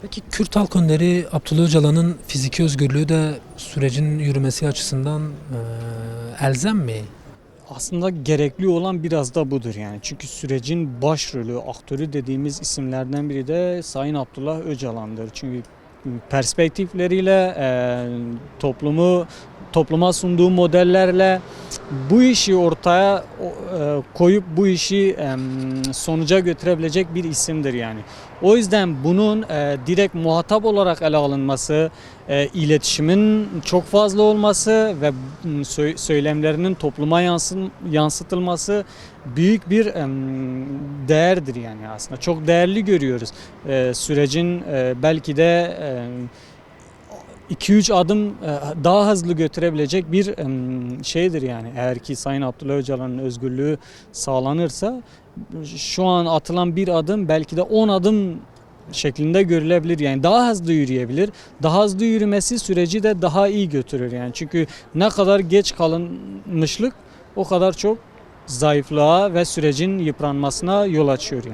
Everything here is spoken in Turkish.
Peki Kürt Halk Önderi Abdullah Öcalan'ın fiziki özgürlüğü de sürecin yürümesi açısından elzem mi? Aslında gerekli olan biraz da budur yani. Çünkü sürecin başrolü, aktörü dediğimiz isimlerden biri de Sayın Abdullah Öcalan'dır. Çünkü perspektifleriyle, topluma sunduğu modellerle bu işi ortaya koyup bu işi sonuca götürebilecek bir isimdir yani. O yüzden bunun direkt muhatap olarak ele alınması, iletişimin çok fazla olması ve söylemlerinin topluma yansıtılması büyük bir değerdir yani aslında. Çok değerli görüyoruz. Sürecin belki de 2-3 adım daha hızlı götürebilecek bir şeydir yani. Eğer ki Sayın Abdullah Öcalan'ın özgürlüğü sağlanırsa şu an atılan bir adım belki de 10 adım şeklinde görülebilir. Yani daha hızlı yürüyebilir. Daha hızlı yürümesi süreci de daha iyi götürür yani. Çünkü ne kadar geç kalınmışlık o kadar çok zayıflığa ve sürecin yıpranmasına yol açıyor yani.